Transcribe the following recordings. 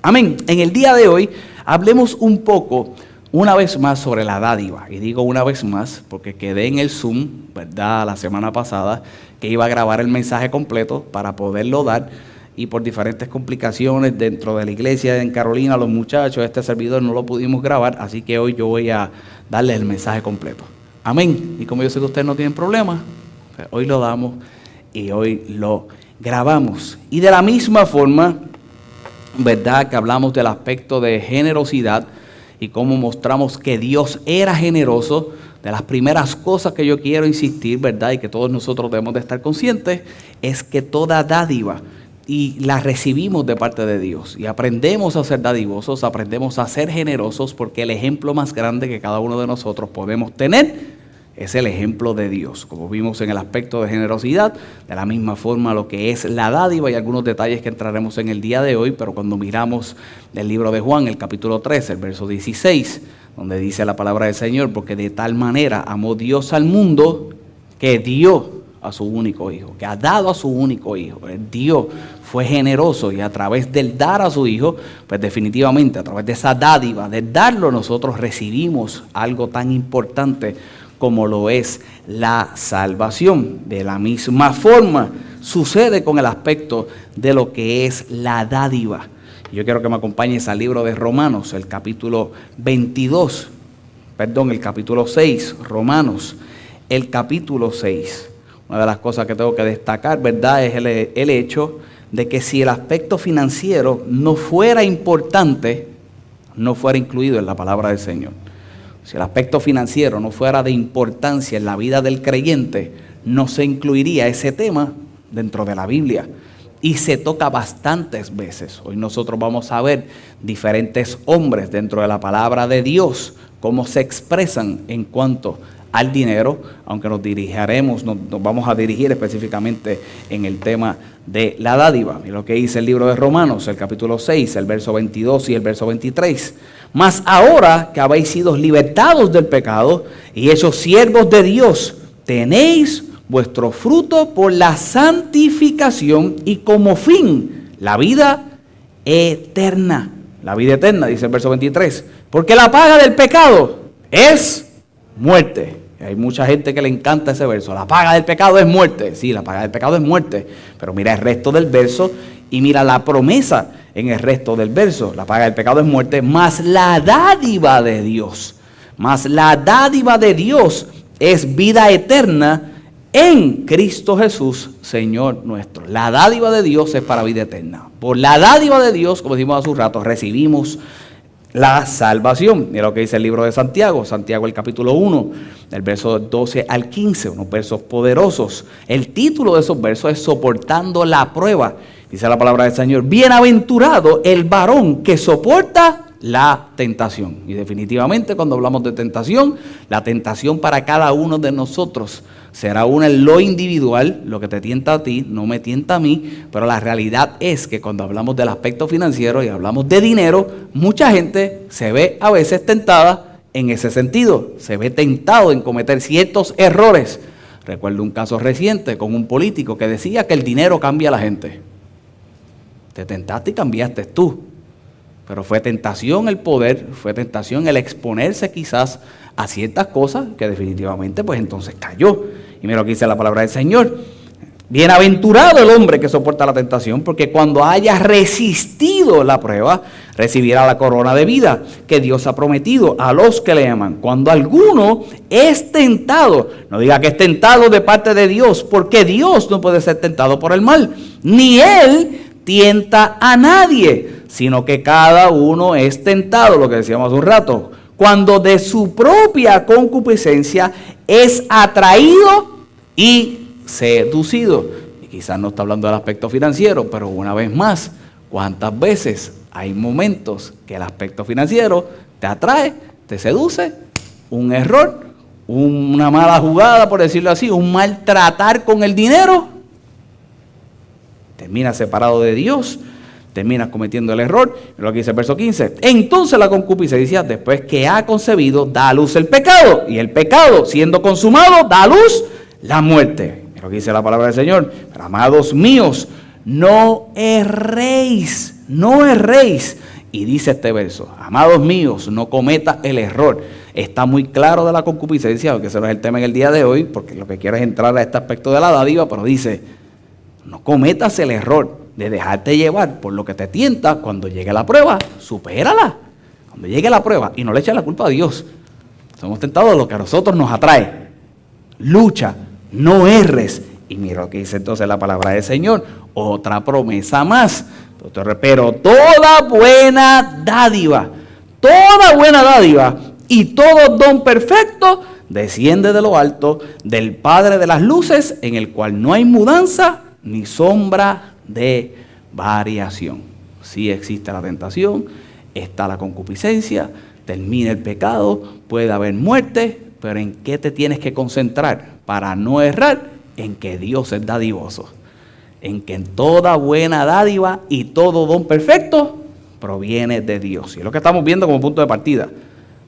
Amén. En el día de hoy hablemos un poco, una vez más, sobre la dádiva. Y digo una vez más porque quedé en el Zoom, ¿verdad?, la semana pasada, que iba a grabar el mensaje completo para poderlo dar. Y por diferentes complicaciones dentro de la iglesia en Carolina, los muchachos, este servidor, no lo pudimos grabar. Así que hoy yo voy a darle el mensaje completo. Amén. Y como yo sé que ustedes no tienen problema, pues hoy lo damos y hoy lo grabamos. Y de la misma forma, ¿verdad?, que hablamos del aspecto de generosidad y cómo mostramos que Dios era generoso. De las primeras cosas que yo quiero insistir, ¿verdad?, y que todos nosotros debemos de estar conscientes, es que toda dádiva y la recibimos de parte de Dios. Y aprendemos a ser dadivosos, aprendemos a ser generosos, porque el ejemplo más grande que cada uno de nosotros podemos tener es el ejemplo de Dios. Como vimos en el aspecto de generosidad, de la misma forma lo que es la dádiva y algunos detalles que entraremos en el día de hoy, pero cuando miramos el libro de Juan, el capítulo 13, el verso 16, donde dice la palabra del Señor, porque de tal manera amó Dios al mundo que dio a su único hijo, que ha dado a su único hijo. Dios fue generoso y a través del dar a su hijo, pues definitivamente a través de esa dádiva, de darlo, nosotros recibimos algo tan importante como lo es la salvación. De la misma forma sucede con el aspecto de lo que es la dádiva. Yo quiero que me acompañes al libro de Romanos, el capítulo 6, Romanos, el capítulo 6. Una de las cosas que tengo que destacar, ¿verdad?, es el hecho de que si el aspecto financiero no fuera importante, no fuera incluido en la palabra del Señor. Si el aspecto financiero no fuera de importancia en la vida del creyente, no se incluiría ese tema dentro de la Biblia. Y se toca bastantes veces. Hoy nosotros vamos a ver diferentes hombres dentro de la palabra de Dios, cómo se expresan en cuanto al dinero, aunque nos vamos a dirigir específicamente en el tema de la dádiva. Y lo que dice el libro de Romanos, el capítulo 6, el verso 22 y el verso 23. Mas ahora que habéis sido libertados del pecado y hechos siervos de Dios, tenéis vuestro fruto por la santificación y como fin la vida eterna. La vida eterna, dice el verso 23. Porque la paga del pecado es muerte. Hay mucha gente que le encanta ese verso. La paga del pecado es muerte. Sí, la paga del pecado es muerte. Pero mira el resto del verso y mira la promesa en el resto del verso. La paga del pecado es muerte, mas la dádiva de Dios. Mas la dádiva de Dios es vida eterna en Cristo Jesús, Señor nuestro. La dádiva de Dios es para vida eterna. Por la dádiva de Dios, como dijimos hace un rato, recibimos la salvación. Mira lo que dice el libro de Santiago, el capítulo 1, del verso 12 al 15, unos versos poderosos. El título de esos versos es Soportando la prueba. Dice la palabra del Señor, bienaventurado el varón que soporta la tentación. Y definitivamente cuando hablamos de tentación, la tentación para cada uno de nosotros será una en lo individual, lo que te tienta a ti, no me tienta a mí, pero la realidad es que cuando hablamos del aspecto financiero y hablamos de dinero, mucha gente se ve a veces tentada en ese sentido, se ve tentado en cometer ciertos errores. Recuerdo un caso reciente con un político que decía que el dinero cambia a la gente. Te tentaste y cambiaste tú. Pero fue tentación el poder, fue tentación el exponerse quizás a ciertas cosas que definitivamente pues entonces cayó. Y mira lo que dice la palabra del Señor. Bienaventurado el hombre que soporta la tentación, porque cuando haya resistido la prueba, recibirá la corona de vida que Dios ha prometido a los que le aman. Cuando alguno es tentado, no diga que es tentado de parte de Dios, porque Dios no puede ser tentado por el mal, ni Él tienta a nadie, sino que cada uno es tentado, lo que decíamos hace un rato, cuando de su propia concupiscencia es atraído y seducido. Y quizás no está hablando del aspecto financiero, pero una vez más, ¿cuántas veces hay momentos que el aspecto financiero te atrae, te seduce? Un error, una mala jugada, por decirlo así, un maltratar con el dinero, terminas separado de Dios, terminas cometiendo el error. Lo que dice el verso 15. Entonces la concupiscencia, después que ha concebido, da a luz el pecado. Y el pecado, siendo consumado, da a luz la muerte. Lo que dice la palabra del Señor. Pero amados míos, no erréis Y dice este verso: amados míos, no cometas el error. Está muy claro de la concupiscencia, aunque ese no es el tema en el día de hoy, porque lo que quiero es entrar a este aspecto de la dádiva, pero dice: no cometas el error de dejarte llevar por lo que te tienta. Cuando llegue la prueba, supérala. Cuando llegue la prueba, y no le eches la culpa a Dios. Somos tentados de lo que a nosotros nos atrae. Lucha, no erres. Y mira lo que dice entonces la palabra del Señor. Otra promesa más. Pero toda buena dádiva y todo don perfecto desciende de lo alto, del Padre de las luces, en el cual no hay mudanza ni sombra de variación. Sí existe la tentación, está la concupiscencia, termina el pecado, puede haber muerte, pero ¿en qué te tienes que concentrar para no errar? En que Dios es dadivoso, en que en toda buena dádiva y todo don perfecto proviene de Dios. Y es lo que estamos viendo como punto de partida.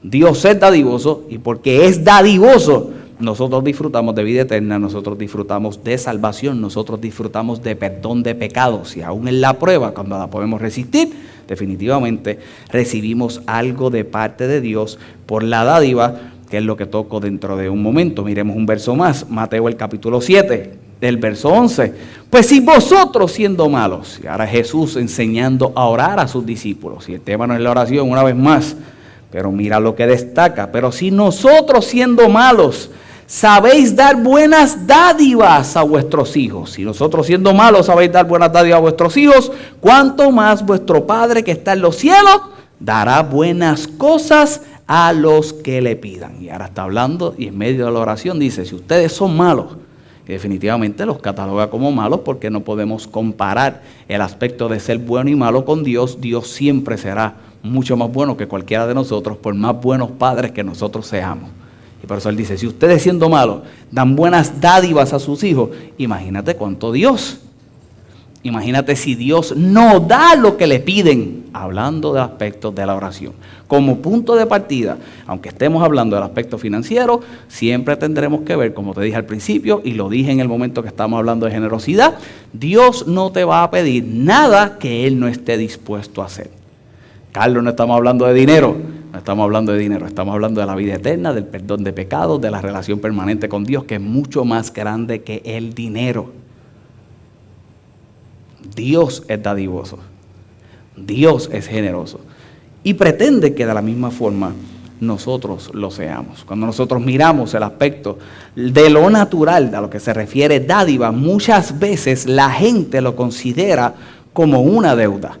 Dios es dadivoso, y porque es dadivoso, nosotros disfrutamos de vida eterna, nosotros disfrutamos de salvación, nosotros disfrutamos de perdón de pecados. Y aún en la prueba, cuando la podemos resistir, definitivamente recibimos algo de parte de Dios por la dádiva, que es lo que toco dentro de un momento. Miremos un verso más, Mateo el capítulo 7, del verso 11. Pues si vosotros siendo malos, y ahora Jesús enseñando a orar a sus discípulos, y el tema no es la oración una vez más, pero mira lo que destaca: pero si nosotros siendo malos sabéis dar buenas dádivas a vuestros hijos, si nosotros siendo malos sabéis dar buenas dádivas a vuestros hijos, ¿cuánto más vuestro Padre que está en los cielos dará buenas cosas a los que le pidan? Y ahora está hablando, y en medio de la oración dice: si ustedes son malos, que definitivamente los cataloga como malos, porque no podemos comparar el aspecto de ser bueno y malo con Dios. Dios siempre será mucho más bueno que cualquiera de nosotros, por más buenos padres que nosotros seamos. Y por eso Él dice: si ustedes siendo malos dan buenas dádivas a sus hijos, imagínate cuánto Dios. Imagínate si Dios no da lo que le piden, hablando de aspectos de la oración. Como punto de partida, aunque estemos hablando del aspecto financiero, siempre tendremos que ver, como te dije al principio, y lo dije en el momento que estamos hablando de generosidad, Dios no te va a pedir nada que Él no esté dispuesto a hacer. Carlos, no estamos hablando de dinero, estamos hablando de la vida eterna, del perdón de pecados, de la relación permanente con Dios, que es mucho más grande que el dinero. Dios es dadivoso, Dios es generoso, y pretende que de la misma forma nosotros lo seamos. Cuando nosotros miramos el aspecto de lo natural, a lo que se refiere dádiva, muchas veces la gente lo considera como una deuda.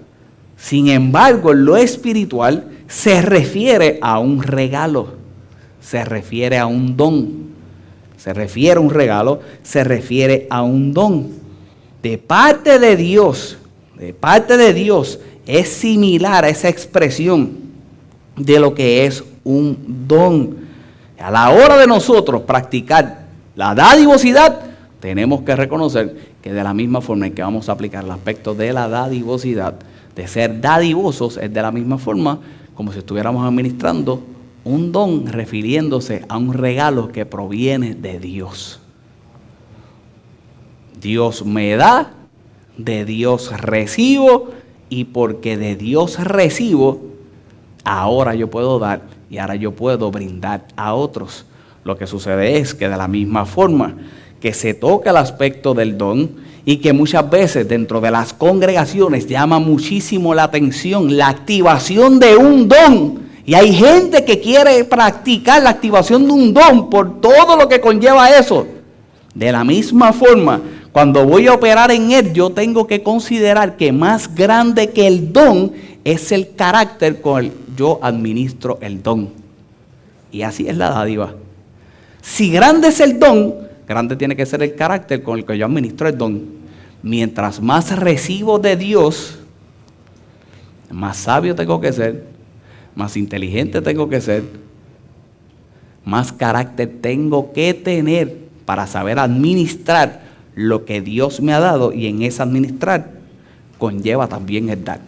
Sin embargo, lo espiritual se refiere a un regalo, se refiere a un don, se refiere a un regalo, se refiere a un don. De parte de Dios es similar a esa expresión de lo que es un don. A la hora de nosotros practicar la dadivosidad, tenemos que reconocer que de la misma forma en que vamos a aplicar el aspecto de la dadivosidad, de ser dadivosos, es de la misma forma como si estuviéramos administrando un don, refiriéndose a un regalo que proviene de Dios. Dios me da, de Dios recibo, y porque de Dios recibo, ahora yo puedo dar y ahora yo puedo brindar a otros. Lo que sucede es que de la misma forma que se toca el aspecto del don, y que muchas veces dentro de las congregaciones llama muchísimo la atención la activación de un don, y hay gente que quiere practicar la activación de un don por todo lo que conlleva eso. De la misma forma, cuando voy a operar en él, yo tengo que considerar que más grande que el don es el carácter con el que yo administro el don. Y así es la dádiva. Si grande es el don, grande tiene que ser el carácter con el que yo administro el don. Mientras más recibo de Dios, más sabio tengo que ser, más inteligente tengo que ser, más carácter tengo que tener para saber administrar lo que Dios me ha dado, y en ese administrar conlleva también el dar.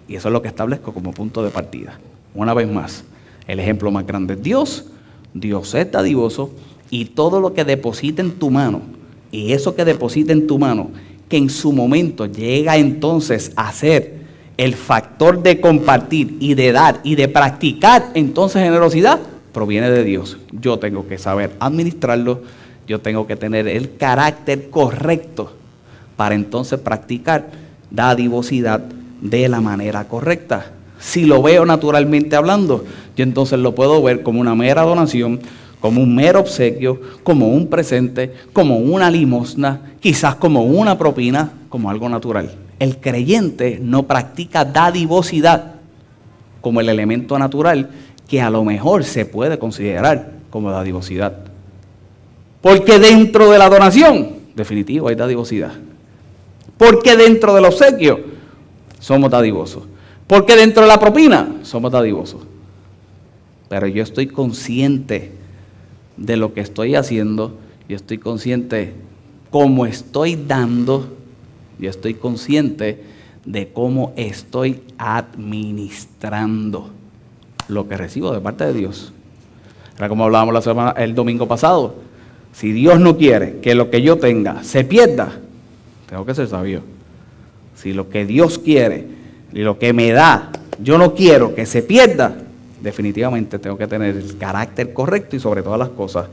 Y eso es lo que establezco como punto de partida. Una vez más, el ejemplo más grande es Dios. Dios es dadivoso, y todo lo que deposita en tu mano, y eso que deposita en tu mano, que en su momento llega entonces a ser el factor de compartir y de dar y de practicar entonces generosidad proviene de Dios. Yo tengo que saber administrarlo, yo tengo que tener el carácter correcto para entonces practicar dadivosidad de la manera correcta. Si lo veo naturalmente hablando, yo entonces lo puedo ver como una mera donación, como un mero obsequio, como un presente, como una limosna, quizás como una propina, como algo natural. El creyente no practica dadivosidad como el elemento natural que a lo mejor se puede considerar como dadivosidad. Porque dentro de la donación, definitivo, hay dadivosidad. Porque dentro del obsequio, somos dadivosos. Porque dentro de la propina, somos dadivosos. Pero yo estoy consciente de lo que estoy haciendo, yo estoy consciente cómo estoy dando, yo estoy consciente de cómo estoy administrando lo que recibo de parte de Dios. Era como hablábamos el domingo pasado. Si Dios no quiere que lo que yo tenga se pierda, tengo que ser sabio. Si lo que Dios quiere y lo que me da, yo no quiero que se pierda, definitivamente tengo que tener el carácter correcto y sobre todas las cosas,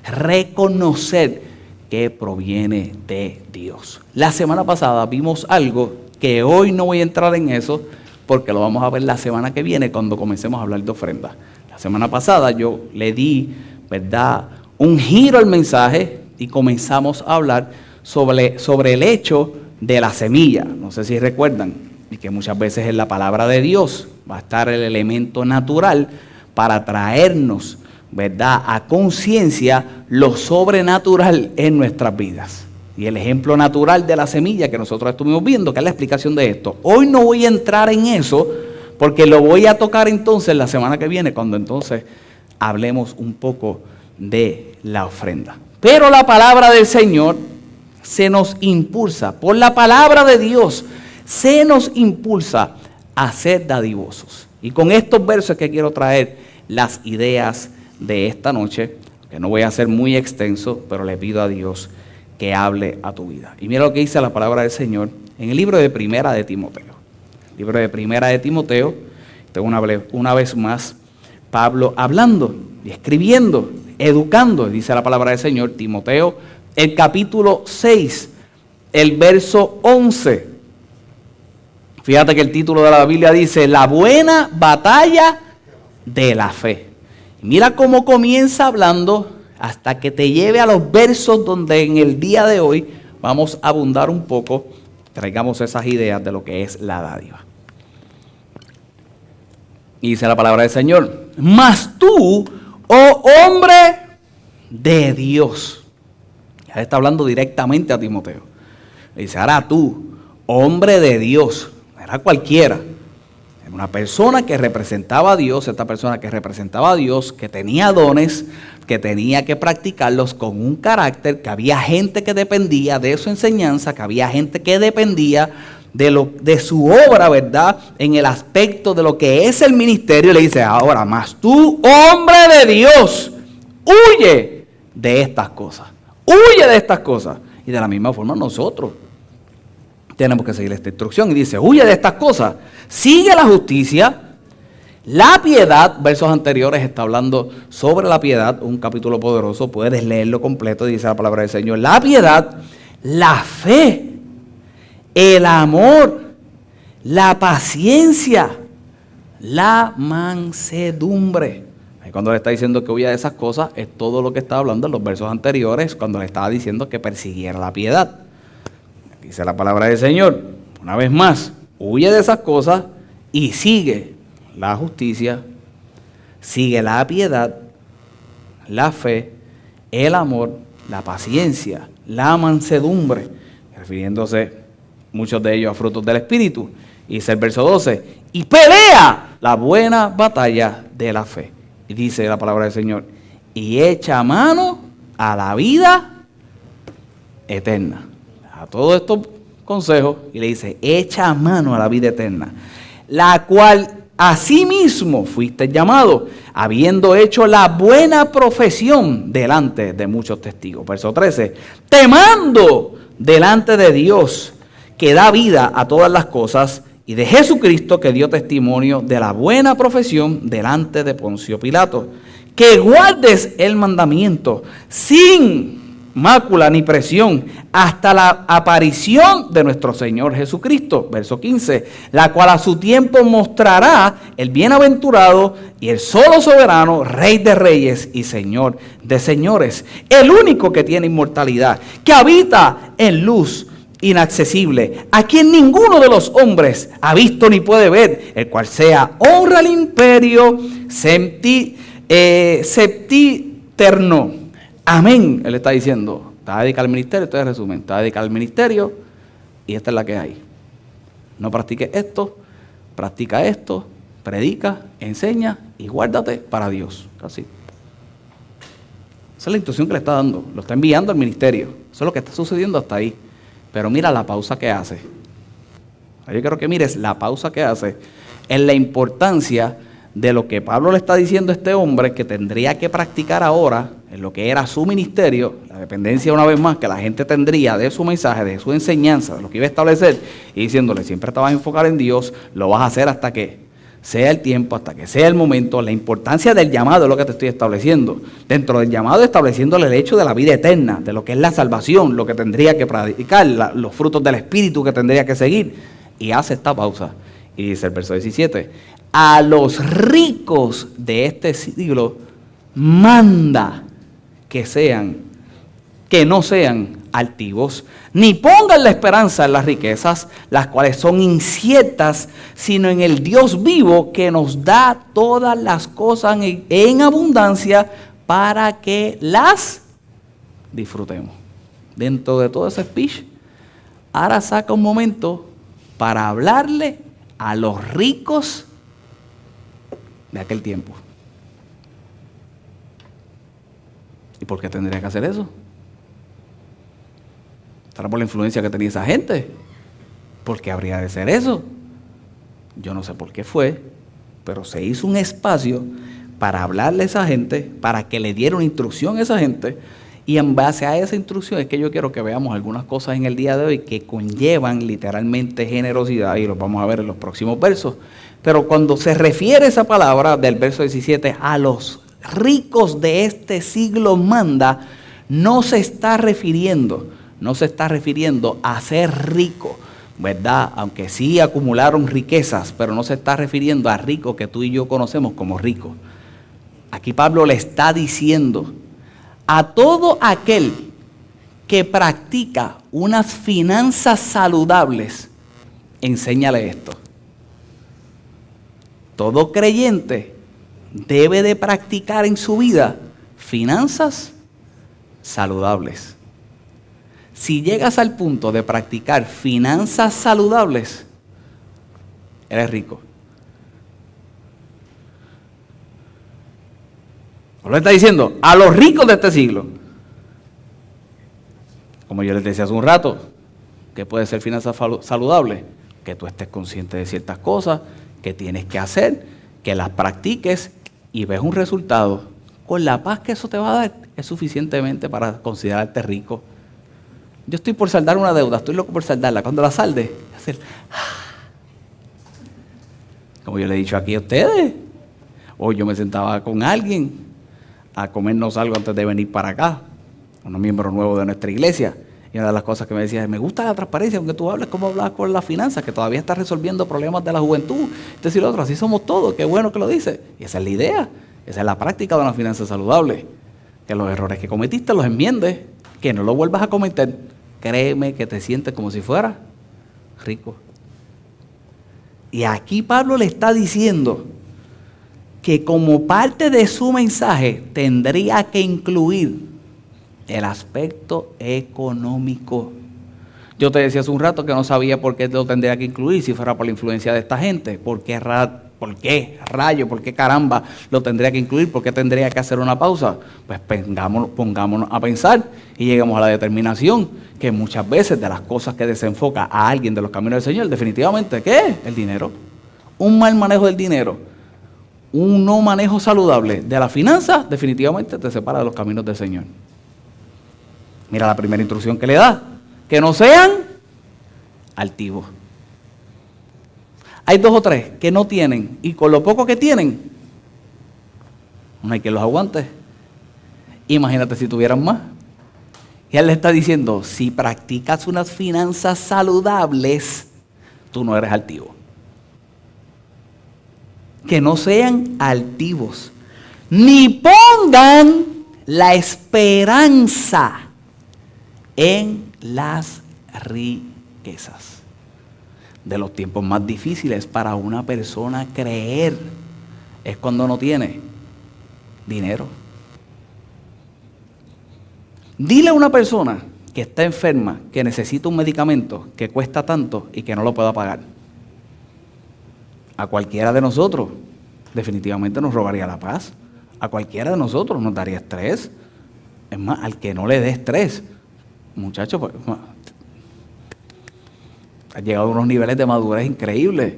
reconocer que proviene de Dios. La semana pasada vimos algo que hoy no voy a entrar en eso porque lo vamos a ver la semana que viene cuando comencemos a hablar de ofrenda. La semana pasada yo le di, ¿verdad?, un giro al mensaje y comenzamos a hablar sobre el hecho de la semilla. No sé si recuerdan, y que muchas veces en la palabra de Dios va a estar el elemento natural para traernos, ¿verdad?, a conciencia lo sobrenatural en nuestras vidas. Y el ejemplo natural de la semilla que nosotros estuvimos viendo, que es la explicación de esto. Hoy no voy a entrar en eso, porque lo voy a tocar entonces la semana que viene, cuando entonces hablemos un poco de la ofrenda. Pero la palabra del Señor se nos impulsa, por la palabra de Dios, se nos impulsa a ser dadivosos. Y con estos versos que quiero traer las ideas de esta noche, que no voy a ser muy extenso, pero le pido a Dios que hable a tu vida. Y mira lo que dice la palabra del Señor en el libro de Primera de Timoteo. Libro de Primera de Timoteo, una vez más, Pablo hablando y escribiendo, educando, dice la palabra del Señor, Timoteo, el capítulo 6, el verso 11. Fíjate que el título de la Biblia dice, la buena batalla de la fe. Mira cómo comienza hablando hasta que te lleve a los versos donde en el día de hoy vamos a abundar un poco, traigamos esas ideas de lo que es la dádiva. Y dice la palabra del Señor, mas tú, oh hombre de Dios. Ya está hablando directamente a Timoteo. Le dice, ahora tú, hombre de Dios, no era cualquiera. Era una persona que representaba a Dios, esta persona que representaba a Dios, que tenía dones, que tenía que practicarlos con un carácter, que había gente que dependía de su enseñanza, que había gente que dependía de su obra, ¿verdad?, en el aspecto de lo que es el ministerio. Le dice, ahora más tú, hombre de Dios, huye de estas cosas. Huye de estas cosas. Y de la misma forma nosotros tenemos que seguir esta instrucción. Y dice, huye de estas cosas. Sigue la justicia, la piedad. Versos anteriores está hablando sobre la piedad. Un capítulo poderoso. Puedes leerlo completo. Dice la palabra del Señor. La piedad, la fe, el amor, la paciencia, la mansedumbre. Cuando le está diciendo que huya de esas cosas, es todo lo que está hablando en los versos anteriores, cuando le estaba diciendo que persiguiera la piedad. Dice la palabra del Señor, una vez más, huye de esas cosas y sigue la justicia, sigue la piedad, la fe, el amor, la paciencia, la mansedumbre, refiriéndose muchos de ellos a frutos del Espíritu. Y dice el verso 12, y pelea la buena batalla de la fe. Y dice la palabra del Señor, y echa mano a la vida eterna. A todos estos consejos, y le dice, echa mano a la vida eterna, la cual asimismo fuiste llamado, habiendo hecho la buena profesión delante de muchos testigos. Verso 13, temando delante de Dios, que da vida a todas las cosas, y de Jesucristo, que dio testimonio de la buena profesión delante de Poncio Pilato, que guardes el mandamiento sin mácula ni presión hasta la aparición de nuestro Señor Jesucristo, verso 15, la cual a su tiempo mostrará el bienaventurado y el solo soberano, Rey de reyes y Señor de señores, el único que tiene inmortalidad, que habita en luz inaccesible, a quien ninguno de los hombres ha visto ni puede ver, el cual sea honra al imperio septiterno. Amén. Él está diciendo, te vas a dedicar al ministerio, esto es el resumen, te vas a dedicar al ministerio y esta es la que hay. No practiques esto, practica esto, predica, enseña y guárdate para Dios. Así. Esa es la instrucción que le está dando, lo está enviando al ministerio. Eso es lo que está sucediendo hasta ahí. Pero mira la pausa que hace. Yo quiero que mires la pausa que hace en la importancia de lo que Pablo le está diciendo a este hombre que tendría que practicar ahora en lo que era su ministerio, la dependencia una vez más que la gente tendría de su mensaje, de su enseñanza, de lo que iba a establecer, y diciéndole, siempre te vas a enfocar en Dios, lo vas a hacer hasta que sea el tiempo, hasta que sea el momento. La importancia del llamado es lo que te estoy estableciendo. Dentro del llamado, estableciéndole el hecho de la vida eterna, de lo que es la salvación, lo que tendría que practicar, los frutos del Espíritu que tendría que seguir. Y hace esta pausa. Y dice el verso 17, a los ricos de este siglo manda que no sean altivos, ni pongan la esperanza en las riquezas, las cuales son inciertas, sino en el Dios vivo que nos da todas las cosas en abundancia para que las disfrutemos. Dentro de todo ese speech, ahora saca un momento para hablarle a los ricos de aquel tiempo. ¿Y por qué tendría que hacer eso? ¿Será por la influencia que tenía esa gente? ¿Por qué habría de ser eso? Yo no sé por qué fue, pero se hizo un espacio para hablarle a esa gente, para que le diera una instrucción a esa gente, y en base a esa instrucción es que yo quiero que veamos algunas cosas en el día de hoy que conllevan literalmente generosidad, y los vamos a ver en los próximos versos. Pero cuando se refiere esa palabra del verso 17 a los ricos de este siglo manda, no se está refiriendo a ser rico, ¿verdad? Aunque sí acumularon riquezas, pero no se está refiriendo a ricos que tú y yo conocemos como ricos. Aquí Pablo le está diciendo a todo aquel que practica unas finanzas saludables, enséñale esto. Todo creyente debe de practicar en su vida finanzas saludables. Si llegas al punto de practicar finanzas saludables, eres rico. Pablo está diciendo a los ricos de este siglo, como yo les decía hace un rato, que puede ser finanzas saludables, que tú estés consciente de ciertas cosas que tienes que hacer, que las practiques y ves un resultado. Con la paz que eso te va a dar es suficientemente para considerarte rico. Yo estoy por saldar una deuda, estoy loco por saldarla. Cuando la salde, hacer, como yo le he dicho aquí a ustedes, hoy yo me sentaba con alguien a comernos algo antes de venir para acá, unos miembros nuevos de nuestra iglesia, y una de las cosas que me decía, me gusta la transparencia, aunque tú hables como hablas con las finanzas, que todavía estás resolviendo problemas de la juventud, esto y lo otro, así somos todos, qué bueno que lo dices. Y esa es la idea, esa es la práctica de una finanza saludable, que los errores que cometiste los enmiendes, que no los vuelvas a cometer. Créeme que te sientes como si fueras rico. Y aquí Pablo le está diciendo que como parte de su mensaje tendría que incluir el aspecto económico. Yo te decía hace un rato que no sabía por qué lo tendría que incluir si fuera por la influencia de esta gente. ¿Por qué rayo? ¿Por qué caramba lo tendría que incluir? ¿Por qué tendría que hacer una pausa? Pues pongámonos a pensar y lleguemos a la determinación que muchas veces de las cosas que desenfoca a alguien de los caminos del Señor, definitivamente, ¿qué es? El dinero. Un mal manejo del dinero, un no manejo saludable de la finanza, definitivamente te separa de los caminos del Señor. Mira la primera instrucción que le da, que no sean altivos. hay 2 o 3 que no tienen, y con lo poco que tienen, no hay quien los aguante. Imagínate si tuvieran más. Y él le está diciendo, si practicas unas finanzas saludables, tú no eres altivo. Que no sean altivos, ni pongan la esperanza en las riquezas. De los tiempos más difíciles para una persona creer es cuando no tiene dinero. Dile a una persona que está enferma, que necesita un medicamento que cuesta tanto y que no lo pueda pagar. A cualquiera de nosotros definitivamente nos robaría la paz. A cualquiera de nosotros nos daría estrés. Es más, al que no le dé estrés, muchachos, pues, ha llegado a unos niveles de madurez increíbles.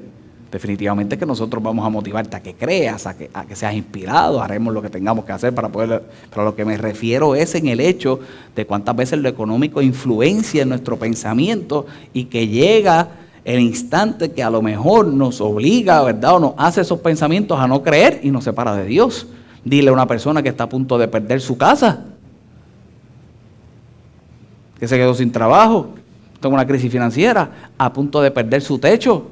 Definitivamente que nosotros vamos a motivarte a que creas, a que seas inspirado, haremos lo que tengamos que hacer para poder. Pero a lo que me refiero es en el hecho de cuántas veces lo económico influencia en nuestro pensamiento y que llega el instante que a lo mejor nos obliga, ¿verdad? O nos hace esos pensamientos a no creer y nos separa de Dios. Dile a una persona que está a punto de perder su casa, que se quedó sin trabajo, está en una crisis financiera, a punto de perder su techo.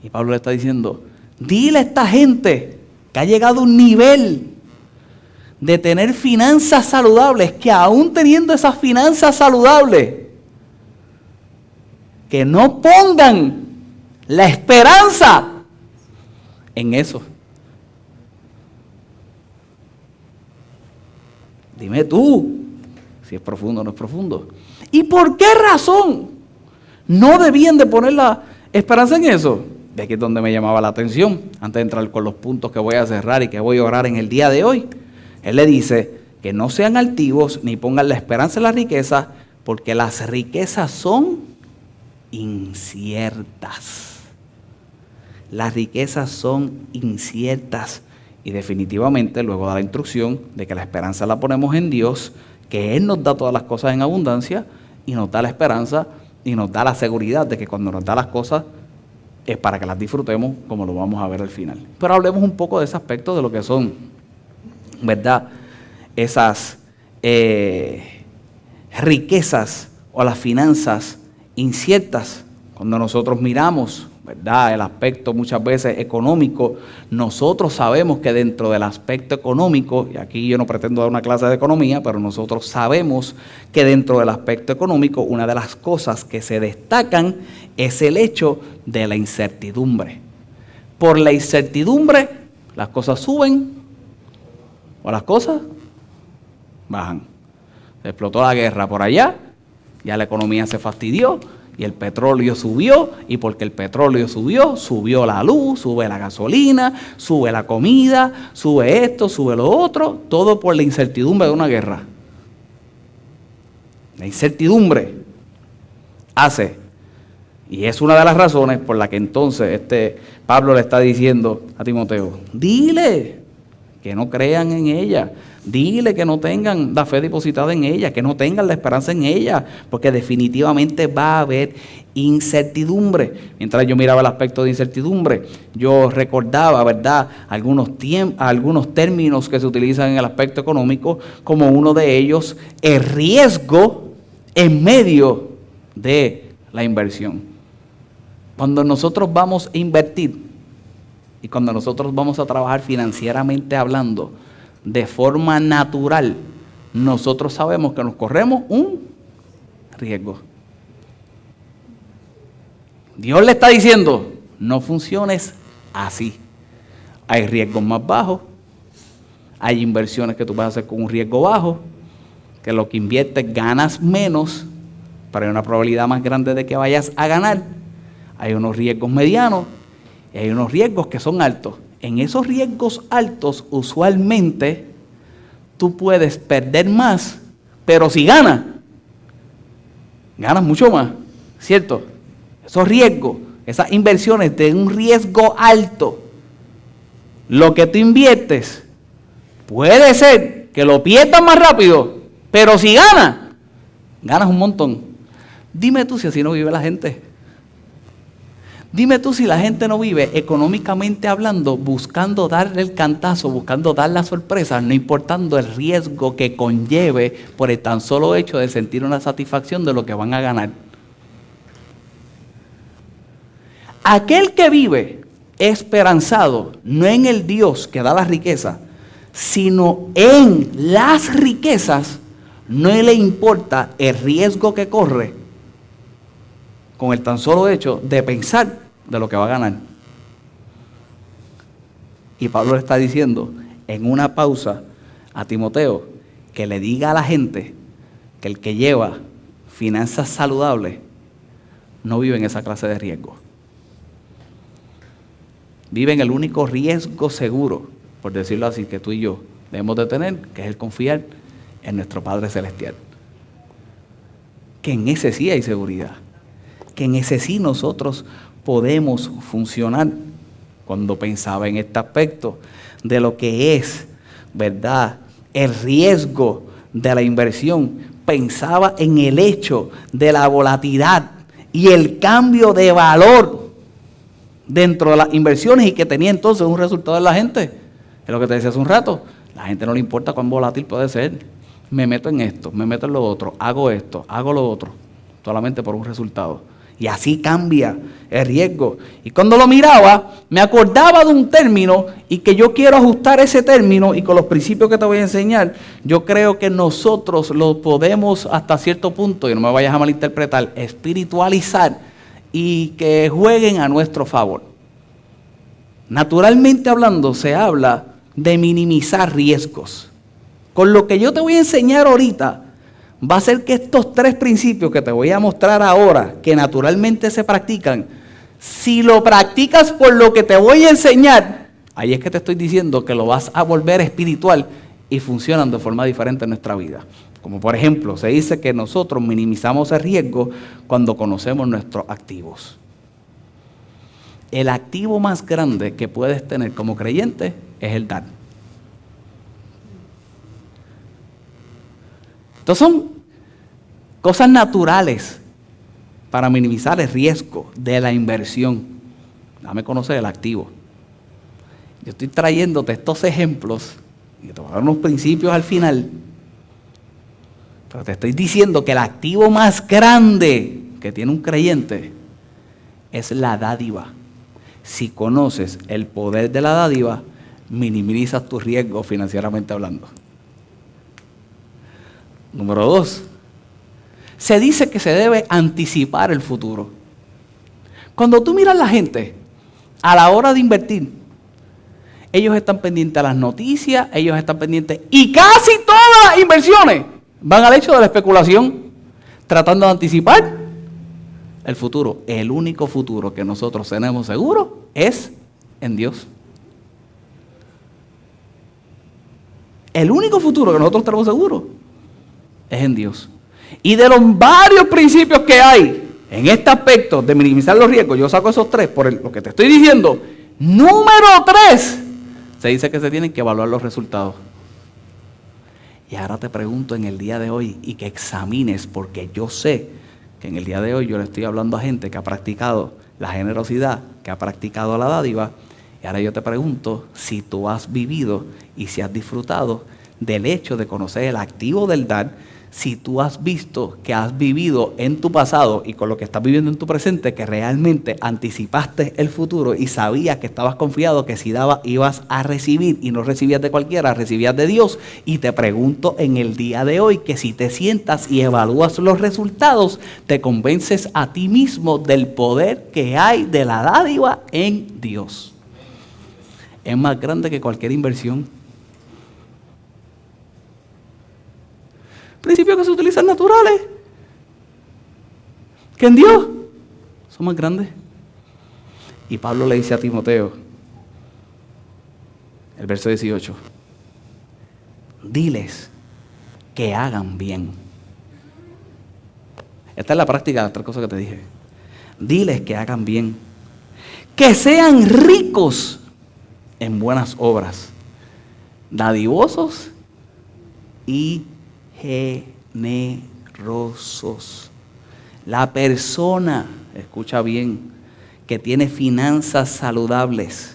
Y Pablo le está diciendo, dile a esta gente que ha llegado a un nivel de tener finanzas saludables, que aún teniendo esas finanzas saludables, que no pongan la esperanza en eso. Dime tú si es profundo o no es profundo. ¿Y por qué razón no debían de poner la esperanza en eso? De aquí es donde me llamaba la atención, antes de entrar con los puntos que voy a cerrar y que voy a orar en el día de hoy. Él le dice que no sean altivos ni pongan la esperanza en la riqueza, porque las riquezas son inciertas. Las riquezas son inciertas. Y definitivamente luego da la instrucción de que la esperanza la ponemos en Dios, que Él nos da todas las cosas en abundancia y nos da la esperanza y nos da la seguridad de que cuando nos da las cosas es para que las disfrutemos, como lo vamos a ver al final. Pero hablemos un poco de ese aspecto de lo que son, ¿verdad?, esas riquezas o las finanzas inciertas. Cuando nosotros miramos, ¿verdad?, el aspecto muchas veces económico, nosotros sabemos que dentro del aspecto económico, y aquí yo no pretendo dar una clase de economía, pero nosotros sabemos que dentro del aspecto económico una de las cosas que se destacan es el hecho de la incertidumbre. Por la incertidumbre las cosas suben o las cosas bajan. Se explotó la guerra por allá, ya la economía se fastidió, y el petróleo subió, y porque el petróleo subió, subió la luz, sube la gasolina, sube la comida, sube esto, sube lo otro, todo por la incertidumbre de una guerra. La incertidumbre hace, y es una de las razones por la que entonces Pablo le está diciendo a Timoteo, dile que no crean en ella. Dile que no tengan la fe depositada en ella, que no tengan la esperanza en ella, porque definitivamente va a haber incertidumbre. Mientras yo miraba el aspecto de incertidumbre, yo recordaba, ¿verdad?, algunos términos que se utilizan en el aspecto económico, como uno de ellos, el riesgo en medio de la inversión. Cuando nosotros vamos a invertir y cuando nosotros vamos a trabajar financieramente hablando, de forma natural, nosotros sabemos que nos corremos un riesgo. Dios le está diciendo, no funciones así. Hay riesgos más bajos, hay inversiones que tú vas a hacer con un riesgo bajo, que lo que inviertes ganas menos, pero hay una probabilidad más grande de que vayas a ganar. Hay unos riesgos medianos y hay unos riesgos que son altos. En esos riesgos altos, usualmente, tú puedes perder más, pero si ganas mucho más, ¿cierto? Esos riesgos, esas inversiones de un riesgo alto, lo que tú inviertes, puede ser que lo pierdas más rápido, pero si ganas un montón. Dime tú si así no vive la gente. Dime tú si la gente no vive económicamente hablando, buscando darle el cantazo, buscando dar la sorpresa, no importando el riesgo que conlleve por el tan solo hecho de sentir una satisfacción de lo que van a ganar. Aquel que vive esperanzado, no en el Dios que da la riqueza, sino en las riquezas, no le importa el riesgo que corre con el tan solo hecho de pensar de lo que va a ganar. Y Pablo le está diciendo en una pausa a Timoteo que le diga a la gente que el que lleva finanzas saludables no vive en esa clase de riesgo. Vive en el único riesgo seguro, por decirlo así, que tú y yo debemos de tener, que es el confiar en nuestro Padre Celestial. Que en ese sí hay seguridad. Que en ese sí nosotros podemos funcionar. Cuando pensaba en este aspecto de lo que es, ¿verdad?, el riesgo de la inversión, pensaba en el hecho de la volatilidad y el cambio de valor dentro de las inversiones y que tenía entonces un resultado en la gente. Es lo que te decía hace un rato. La gente no le importa cuán volátil puede ser. Me meto en esto, me meto en lo otro, hago esto, hago lo otro, solamente por un resultado. Y así cambia el riesgo. Y cuando lo miraba, me acordaba de un término y que yo quiero ajustar ese término y con los principios que te voy a enseñar, yo creo que nosotros lo podemos hasta cierto punto, y no me vayas a malinterpretar, espiritualizar y que jueguen a nuestro favor. Naturalmente hablando, se habla de minimizar riesgos. Con lo que yo te voy a enseñar ahorita, va a ser que estos tres principios que te voy a mostrar ahora, que naturalmente se practican, si lo practicas por lo que te voy a enseñar, ahí es que te estoy diciendo que lo vas a volver espiritual y funcionan de forma diferente en nuestra vida. Como por ejemplo, se dice que nosotros minimizamos el riesgo cuando conocemos nuestros activos. El activo más grande que puedes tener como creyente es el dar. Entonces son cosas naturales para minimizar el riesgo de la inversión. Dame conocer el activo. Yo estoy trayéndote estos ejemplos y te voy a dar unos principios al final. Pero te estoy diciendo que el activo más grande que tiene un creyente es la dádiva. Si conoces el poder de la dádiva, minimizas tu riesgo financieramente hablando. Número 2. Se dice que se debe anticipar el futuro. Cuando tú miras a la gente, a la hora de invertir, ellos están pendientes a las noticias, ellos están pendientes, y casi todas las inversiones van al hecho de la especulación, tratando de anticipar el futuro. El único futuro que nosotros tenemos seguro es en Dios. El único futuro que nosotros tenemos seguro es en Dios. Y de los varios principios que hay en este aspecto de minimizar los riesgos, yo saco esos tres por lo que te estoy diciendo. Número 3, se dice que se tienen que evaluar los resultados. Y ahora te pregunto en el día de hoy y que examines, porque yo sé que en el día de hoy yo le estoy hablando a gente que ha practicado la generosidad, que ha practicado la dádiva, y ahora yo te pregunto si tú has vivido y si has disfrutado del hecho de conocer el activo del dar, si tú has visto que has vivido en tu pasado y con lo que estás viviendo en tu presente, que realmente anticipaste el futuro y sabías que estabas confiado que si dabas ibas a recibir y no recibías de cualquiera, recibías de Dios. Y te pregunto en el día de hoy que si te sientas y evalúas los resultados, te convences a ti mismo del poder que hay de la dádiva en Dios. Es más grande que cualquier inversión. Principios que se utilizan naturales, que en Dios son más grandes. Y Pablo le dice a Timoteo, el verso 18, diles que hagan bien. Esta es la práctica de las tres cosas que te dije. Diles que hagan bien, que sean ricos en buenas obras, dadivosos y generosos. La persona, escucha bien, que tiene finanzas saludables.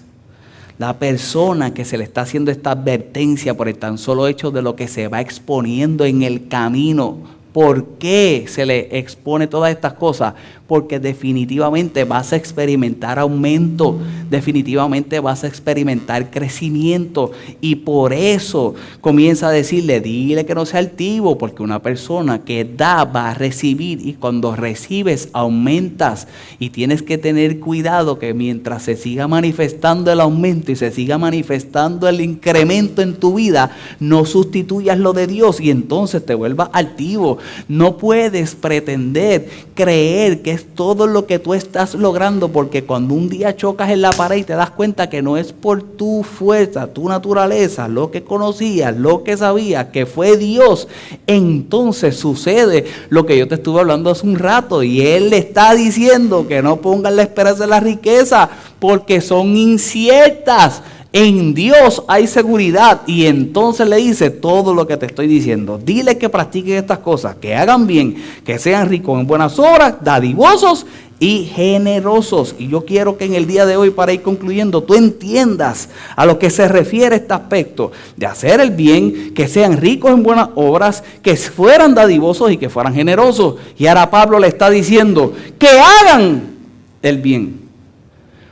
La persona que se le está haciendo esta advertencia por el tan solo hecho de lo que se va exponiendo en el camino. ¿Por qué se le expone todas estas cosas? Porque definitivamente vas a experimentar aumento, definitivamente vas a experimentar crecimiento. Y por eso comienza a decirle, dile que no sea altivo, porque una persona que da va a recibir, y cuando recibes aumentas. Y tienes que tener cuidado que mientras se siga manifestando el aumento y se siga manifestando el incremento en tu vida, no sustituyas lo de Dios y entonces te vuelvas altivo. No puedes pretender creer que es todo lo que tú estás logrando, porque cuando un día chocas en la pared y te das cuenta que no es por tu fuerza, tu naturaleza, lo que conocías, lo que sabías, que fue Dios, entonces sucede lo que yo te estuve hablando hace un rato, y Él le está diciendo que no pongas la esperanza en la riqueza, porque son inciertas. En Dios hay seguridad, y entonces le dice todo lo que te estoy diciendo. Dile que practiquen estas cosas, que hagan bien, que sean ricos en buenas obras, dadivosos y generosos. Y yo quiero que en el día de hoy, para ir concluyendo, tú entiendas a lo que se refiere este aspecto de hacer el bien, que sean ricos en buenas obras, que fueran dadivosos y que fueran generosos. Y ahora Pablo le está diciendo que hagan el bien.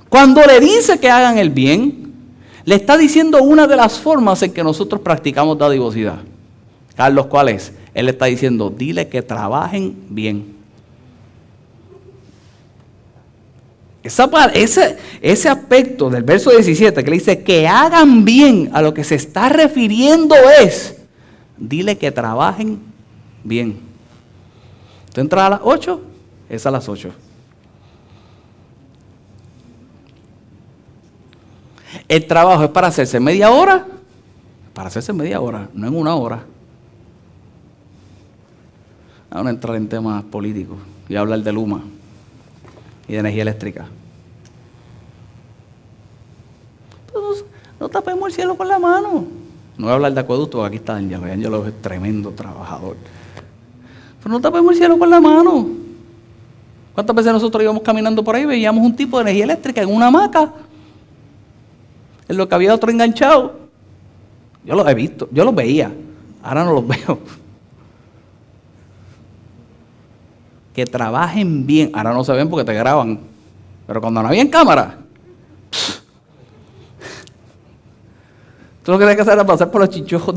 Cuando le dice que hagan el bien, le está diciendo una de las formas en que nosotros practicamos dadivosidad. Carlos, ¿cuál es? Él le está diciendo, dile que trabajen bien. Ese aspecto del verso 17 que le dice que hagan bien, a lo que se está refiriendo es, dile que trabajen bien. ¿Tú entras a las 8? Es a las 8. El trabajo es para hacerse media hora, no en una hora. Vamos a entrar en temas políticos y hablar de Luma y de energía eléctrica. Entonces, no tapemos el cielo con la mano. No voy a hablar de acueducto, porque aquí está Ángelo. Ángelo es tremendo trabajador. Pero no tapemos el cielo con la mano. ¿Cuántas veces nosotros íbamos caminando por ahí y veíamos un tipo de energía eléctrica en una hamaca? En lo que había otro enganchado. Yo los he visto, yo los veía, ahora no los veo. Que trabajen bien, ahora no se ven porque te graban, pero cuando no había en cámara, tú lo que tienes que hacer era pasar por los chichojos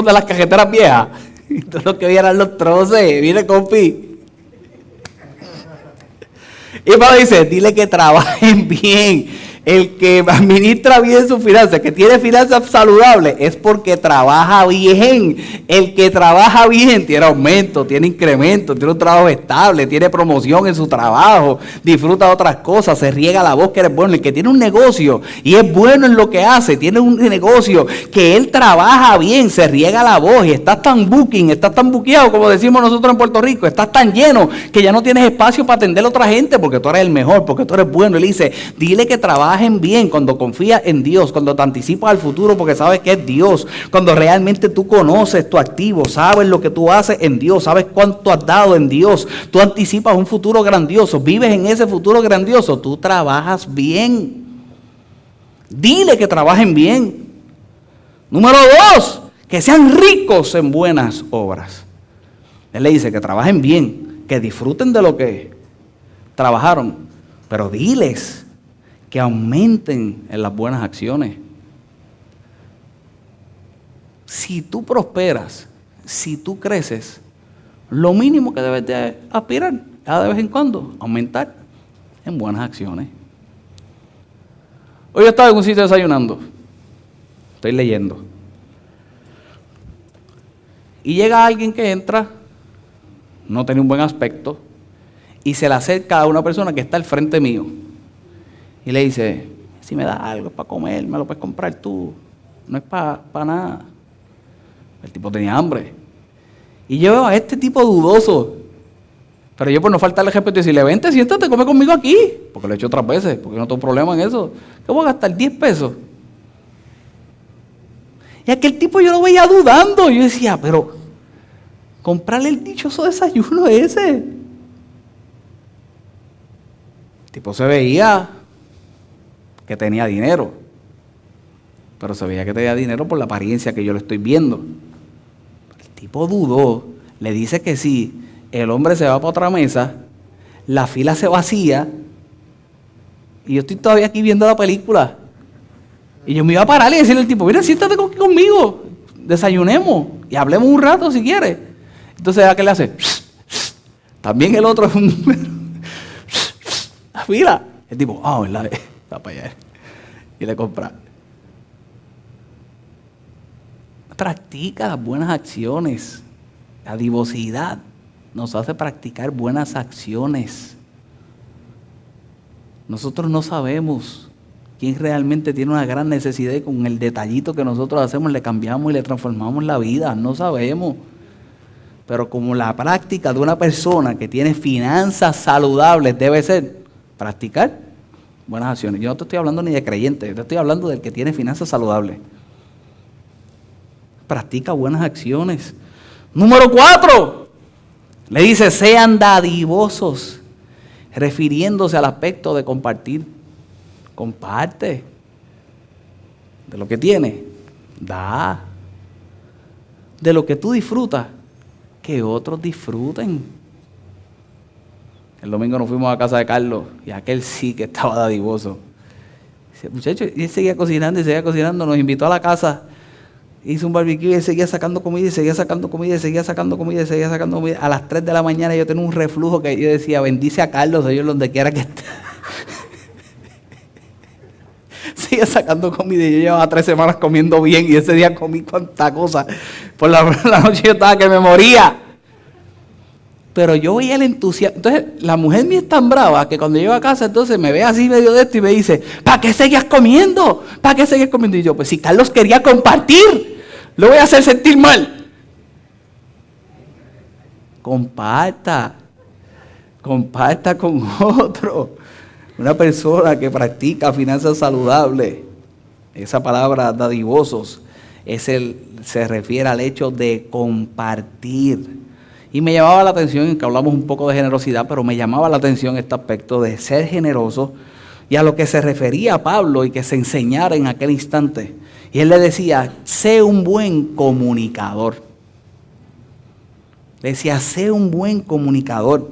de las cajeteras viejas, y tú lo que vieran los troces, viene compi. Y Pablo dice, dile que trabajen bien. El que administra bien sus finanzas, que tiene finanzas saludables, es porque trabaja bien. El que trabaja bien tiene aumento, tiene incremento, tiene un trabajo estable, tiene promoción en su trabajo, disfruta de otras cosas, se riega la voz que eres bueno. El que tiene un negocio y es bueno en lo que hace, tiene un negocio que él trabaja bien, se riega la voz y estás tan buqueado, como decimos nosotros en Puerto Rico, estás tan lleno que ya no tienes espacio para atender a otra gente porque tú eres el mejor, porque tú eres bueno. Él dice, dile que trabajen bien cuando confías en Dios, cuando te anticipas al futuro porque sabes que es Dios, cuando realmente tú conoces tu activo, sabes lo que tú haces en Dios, sabes cuánto has dado en Dios, tú anticipas un futuro grandioso, vives en ese futuro grandioso, tú trabajas bien. Dile que trabajen bien. Número 2, que sean ricos en buenas obras. Él le dice que trabajen bien, que disfruten de lo que trabajaron, pero diles que aumenten en las buenas acciones. Si tú prosperas, si tú creces, lo mínimo que debes de aspirar de vez en cuando, aumentar en buenas acciones. Hoy yo estaba en un sitio desayunando, estoy leyendo, y llega alguien que entra, no tiene un buen aspecto, y se le acerca a una persona que está al frente mío. Y le dice, si me das algo para comer, me lo puedes comprar tú. No es para nada. El tipo tenía hambre. Y yo veo a este tipo dudoso. Pero yo por no faltarle respeto y decirle, vente, siéntate, come conmigo aquí. Porque lo he hecho otras veces, porque no tengo problema en eso. ¿Qué voy a gastar? 10 pesos. Y aquel tipo yo lo veía dudando. Yo decía, pero comprarle el dichoso desayuno ese. tipo se veía que tenía dinero, pero se veía que tenía dinero por la apariencia que yo le estoy viendo. El tipo dudó, le dice que sí, el hombre se va para otra mesa, la fila se vacía y yo estoy todavía aquí viendo la película. Y yo me iba a parar y decirle al tipo, mira, siéntate conmigo, desayunemos y hablemos un rato si quieres. Entonces, ¿a qué le hace? También el otro es un número. La fila. El tipo, ¿verdad? Va para allá. Y le compra. Practica las buenas acciones. La divosidad nos hace practicar buenas acciones. Nosotros no sabemos quién realmente tiene una gran necesidad y con el detallito que nosotros hacemos le cambiamos y le transformamos la vida. No sabemos. Pero como la práctica de una persona que tiene finanzas saludables debe ser practicar buenas acciones. Yo no te estoy hablando ni de creyente, yo te estoy hablando del que tiene finanzas saludables. Practica buenas acciones. Número 4, le dice, sean dadivosos, refiriéndose al aspecto de compartir. Comparte de lo que tienes, da. De lo que tú disfrutas, que otros disfruten. El domingo nos fuimos a casa de Carlos y aquel sí que estaba dadivoso. Dice, muchacho, y él seguía cocinando, nos invitó a la casa, hizo un barbecue y él seguía sacando comida, A las 3 de la mañana yo tenía un reflujo que yo decía, bendice a Carlos, Señor, donde quiera que esté. Sigue sacando comida y yo llevaba 3 semanas comiendo bien y ese día comí cuanta cosa. Por la noche yo estaba que me moría. Pero yo veía el entusiasmo. Entonces la mujer mía es tan brava que cuando llego a casa entonces me ve así medio de esto y me dice, ¿para qué seguías comiendo? ¿Para qué seguías comiendo? Y yo, pues si Carlos quería compartir, lo voy a hacer sentir mal. Comparta con otro. Una persona que practica finanzas saludables, esa palabra dadivosos, se refiere al hecho de compartir. Y me llamaba la atención, que hablamos un poco de generosidad, pero me llamaba la atención este aspecto de ser generoso y a lo que se refería Pablo y que se enseñara en aquel instante. Y él le decía, sé un buen comunicador. Le decía, sé un buen comunicador.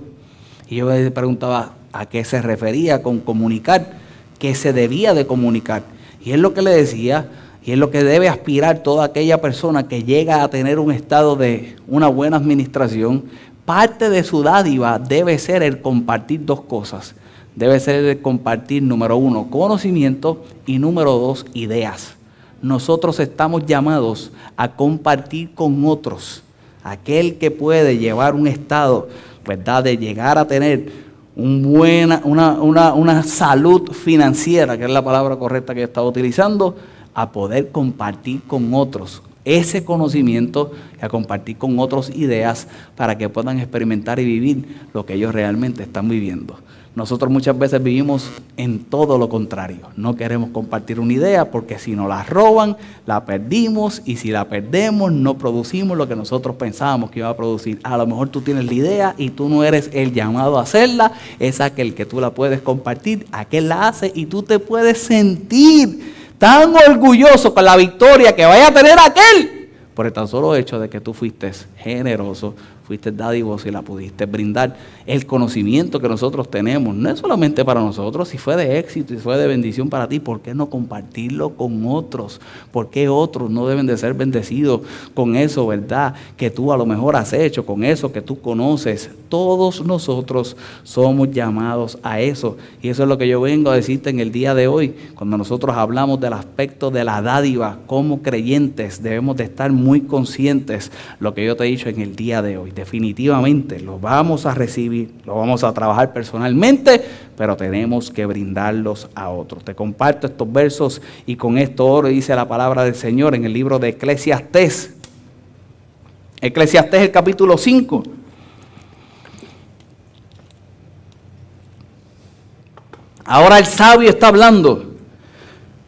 Y yo me preguntaba, ¿a qué se refería con comunicar? ¿Qué se debía de comunicar? Y es lo que le decía, y es lo que debe aspirar toda aquella persona que llega a tener un estado de una buena administración. Parte de su dádiva debe ser el compartir 2 cosas. Debe ser el compartir, número 1, conocimiento y número 2, ideas. Nosotros estamos llamados a compartir con otros. Aquel que puede llevar un estado, ¿verdad?, de llegar a tener una salud financiera, que es la palabra correcta que he estado utilizando, a poder compartir con otros ese conocimiento y a compartir con otros ideas para que puedan experimentar y vivir lo que ellos realmente están viviendo. Nosotros muchas veces vivimos en todo lo contrario. No queremos compartir una idea porque si nos la roban, la perdimos y si la perdemos no producimos lo que nosotros pensábamos que iba a producir. A lo mejor tú tienes la idea y tú no eres el llamado a hacerla, es aquel que tú la puedes compartir, aquel la hace y tú te puedes sentir tan orgulloso con la victoria que vaya a tener aquel por el tan solo hecho de que tú fuiste generoso, fuiste dadivoso y la pudiste brindar. El conocimiento que nosotros tenemos no es solamente para nosotros, si fue de éxito y fue de bendición para ti, ¿por qué no compartirlo con otros? ¿Por qué otros no deben de ser bendecidos con eso, verdad? Que tú a lo mejor has hecho, con eso que tú conoces. Todos nosotros somos llamados a eso. Y eso es lo que yo vengo a decirte en el día de hoy, cuando nosotros hablamos del aspecto de la dádiva. Como creyentes debemos de estar muy conscientes lo que yo te he dicho en el día de hoy. Definitivamente lo vamos a recibir, lo vamos a trabajar personalmente, pero tenemos que brindarlos a otros. Te comparto estos versos y con esto oro, dice la palabra del Señor en el libro de Eclesiastés. Eclesiastés, el capítulo 5. Ahora el sabio está hablando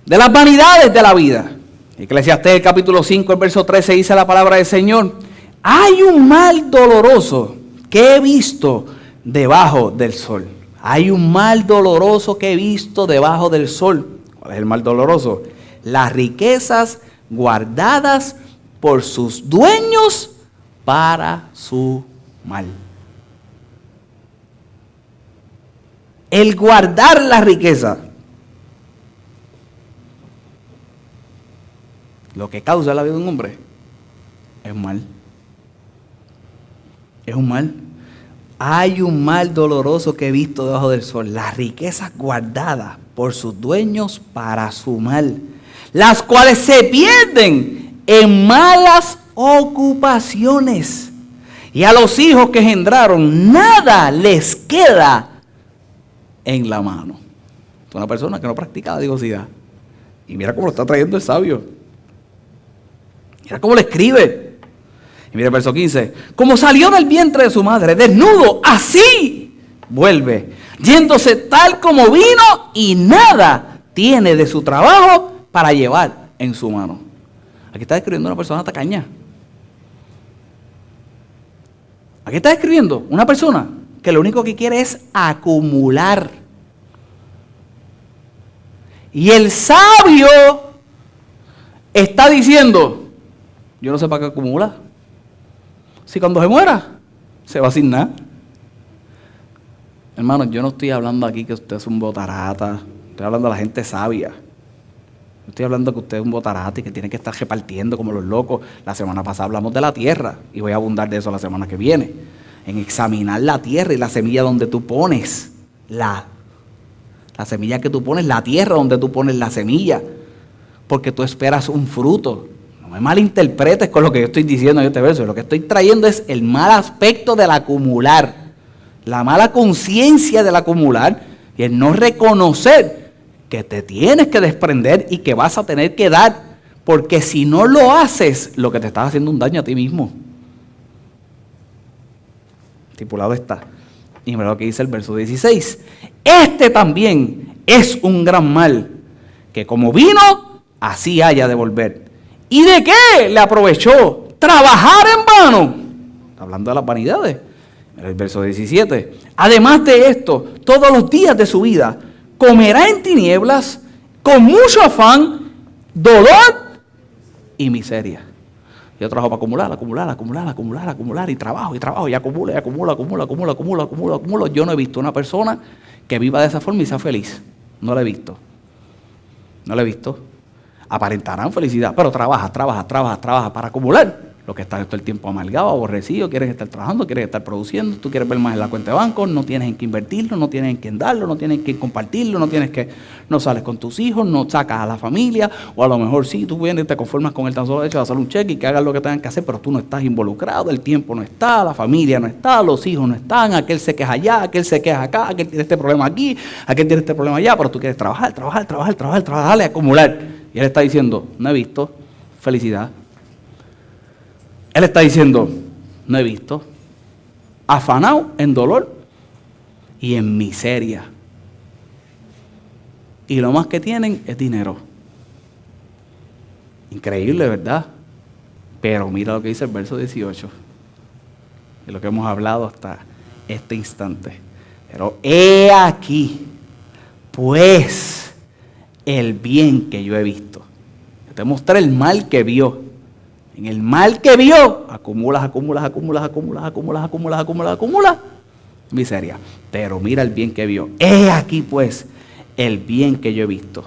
de las vanidades de la vida. Eclesiastés, el capítulo 5, el verso 13, dice la palabra del Señor: hay un mal doloroso que he visto debajo del sol. Hay un mal doloroso que he visto debajo del sol. ¿Cuál es el mal doloroso? Las riquezas guardadas por sus dueños para su mal. El guardar la riqueza. Lo que causa la vida de un hombre es mal. Es un mal. Hay un mal doloroso que he visto debajo del sol. Las riquezas guardadas por sus dueños para su mal, las cuales se pierden en malas ocupaciones. Y a los hijos que engendraron, nada les queda en la mano. Es una persona que no practica la digosidad. Y mira cómo lo está trayendo el sabio. Mira cómo le escribe. Y mira el verso 15. Como salió del vientre de su madre, desnudo, así vuelve, yéndose tal como vino, y nada tiene de su trabajo para llevar en su mano. Aquí está describiendo una persona tacaña. Aquí está describiendo una persona que lo único que quiere es acumular. Y el sabio está diciendo, yo no sé para qué acumula. Si cuando se muera, se va sin nada. Hermano, yo no estoy hablando aquí que usted es un botarata. Estoy hablando de la gente sabia. Estoy hablando que usted es un botarata y que tiene que estar repartiendo como los locos. La semana pasada hablamos de la tierra y voy a abundar de eso la semana que viene. En examinar la tierra y la semilla donde tú pones la semilla que tú pones, la tierra donde tú pones la semilla. Porque tú esperas un fruto. No me malinterpretes con lo que yo estoy diciendo en este verso. Lo que estoy trayendo es el mal aspecto del acumular. La mala conciencia del acumular y el no reconocer que te tienes que desprender y que vas a tener que dar, porque si no lo haces, lo que te estás haciendo un daño a ti mismo. Estipulado está. Y mira lo que dice el verso 16. Este también es un gran mal, que como vino, así haya de volver. ¿Y de qué le aprovechó? Trabajar en vano. Está hablando de las vanidades. El verso 17. Además de esto, todos los días de su vida comerá en tinieblas, con mucho afán, dolor y miseria. Yo trabajo para acumular, y trabajo, y acumulo. Yo no he visto una persona que viva de esa forma y sea feliz. No la he visto. Aparentarán felicidad, pero trabaja para acumular. Los que están todo el tiempo amargados, aborrecidos, quieren estar trabajando, quieren estar produciendo, tú quieres ver más en la cuenta de banco, no tienes en qué invertirlo, no tienes en qué darlo, no tienes en qué compartirlo, no sales con tus hijos, no sacas a la familia, o a lo mejor sí, tú vienes y te conformas con el tan solo hecho de hacer un cheque y que hagas lo que tengan que hacer, pero tú no estás involucrado, el tiempo no está, la familia no está, los hijos no están, aquel se queja allá, aquel se queja acá, aquel tiene este problema aquí, aquel tiene este problema allá, pero tú quieres trabajar, dale, acumular. Y él está diciendo, no he visto felicidad. Él está diciendo, no he visto, afanado en dolor y en miseria. Y lo más que tienen es dinero. Increíble, ¿verdad? Pero mira lo que dice el verso 18. De lo que hemos hablado hasta este instante. Pero he aquí, pues, el bien que yo he visto. Yo te mostré el mal que vio. En el mal que vio, acumulas. Miseria. Pero mira el bien que vio. He aquí pues el bien que yo he visto.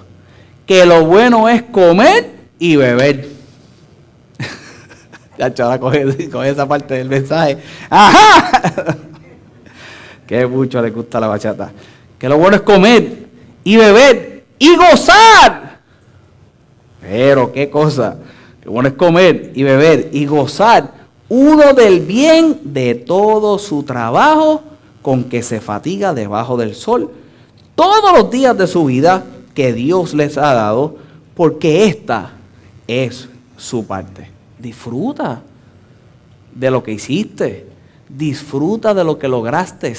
Que lo bueno es comer y beber. Ya, chaval, coge esa parte del mensaje. ¡Ajá! Que mucho le gusta la bachata. Que lo bueno es comer y beber y gozar. Pero qué cosa. Lo bueno es comer y beber y gozar uno del bien de todo su trabajo con que se fatiga debajo del sol todos los días de su vida que Dios les ha dado, porque esta es su parte. Disfruta de lo que hiciste, disfruta de lo que lograste.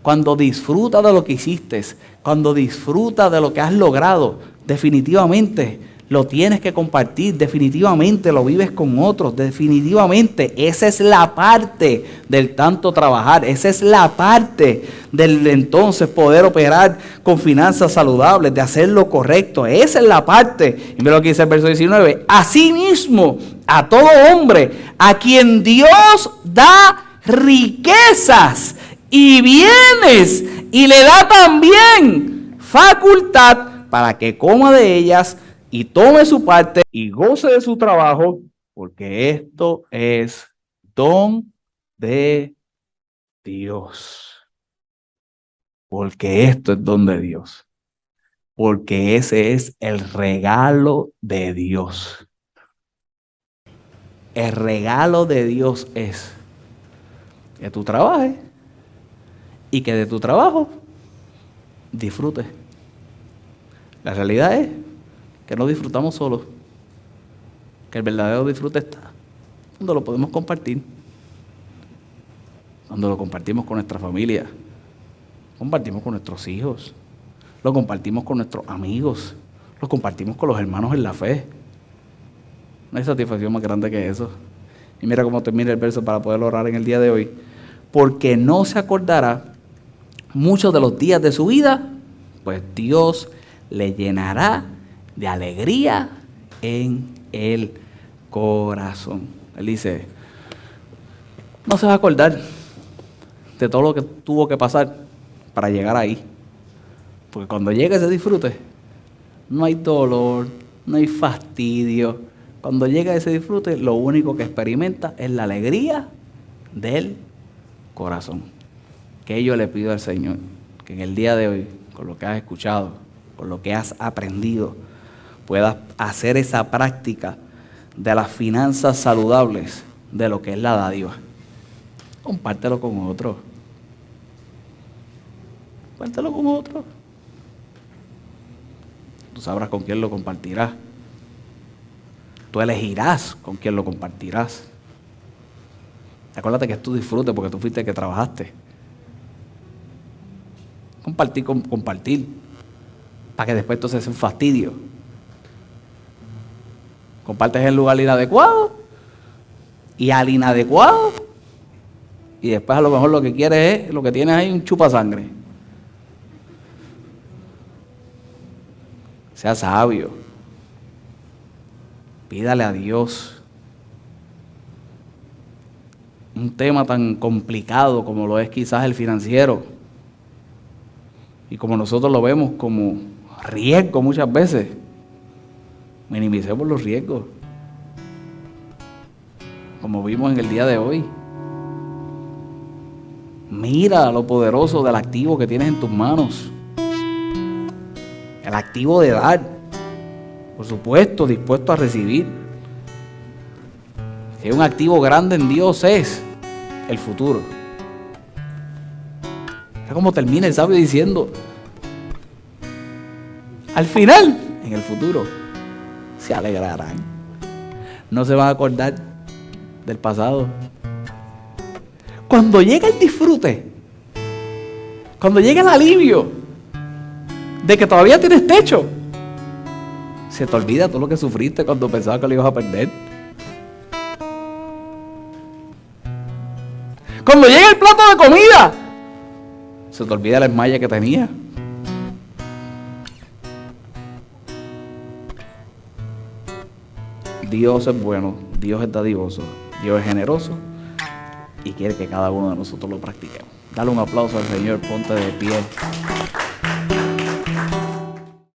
Cuando disfrutas de lo que hiciste, cuando disfrutas de lo que has logrado, definitivamente lo tienes que compartir, definitivamente lo vives con otros, definitivamente esa es la parte del tanto trabajar, esa es la parte del entonces poder operar con finanzas saludables, de hacer lo correcto, esa es la parte. Y mira lo que dice el verso 19, asimismo a todo hombre a quien Dios da riquezas y bienes y le da también facultad para que coma de ellas y tome su parte y goce de su trabajo, porque esto es don de Dios. Porque esto es don de Dios. Porque ese es el regalo de Dios. El regalo de Dios es que tú trabajes y que de tu trabajo disfrutes. La realidad es que no disfrutamos solos, que el verdadero disfrute está cuando lo podemos compartir, cuando lo compartimos con nuestra familia, compartimos con nuestros hijos, lo compartimos con nuestros amigos, lo compartimos con los hermanos en la fe. No hay satisfacción más grande que eso. Y mira cómo termina el verso para poder orar en el día de hoy. Porque no se acordará muchos de los días de su vida, pues Dios le llenará de alegría en el corazón. Él dice, no se va a acordar de todo lo que tuvo que pasar para llegar ahí. Porque cuando llegue ese disfrute, no hay dolor, no hay fastidio. Cuando llega ese disfrute, lo único que experimenta es la alegría del corazón. Que yo le pido al Señor, que en el día de hoy, con lo que has escuchado, con lo que has aprendido, puedas hacer esa práctica de las finanzas saludables, de lo que es la dádiva. Compártelo con otros. Compártelo con otros. Tú sabrás con quién lo compartirás. Tú elegirás con quién lo compartirás. Acuérdate que es tu disfrute porque tú fuiste el que trabajaste. Compartir, para que después entonces sea un fastidio. Compartes el lugar inadecuado y al inadecuado, y después a lo mejor lo que quieres es, lo que tienes ahí, un chupasangre. Sea sabio. Pídale a Dios. Un tema tan complicado como lo es quizás el financiero, y como nosotros lo vemos como riesgo muchas veces, minimicemos los riesgos, como vimos en el día de hoy. Mira lo poderoso del activo que tienes en tus manos, el activo de dar, por supuesto, dispuesto a recibir. Si hay un activo grande en Dios es el futuro. Es como termina el sabio diciendo, al final, en el futuro, se alegrarán. No se van a acordar del pasado. Cuando llega el disfrute, cuando llega el alivio de que todavía tienes techo, se te olvida todo lo que sufriste cuando pensabas que lo ibas a perder. Cuando llega el plato de comida, se te olvida la esmalla que tenía. Dios es bueno, Dios es dadivoso, Dios es generoso y quiere que cada uno de nosotros lo practiquemos. Dale un aplauso al Señor, ponte de pie.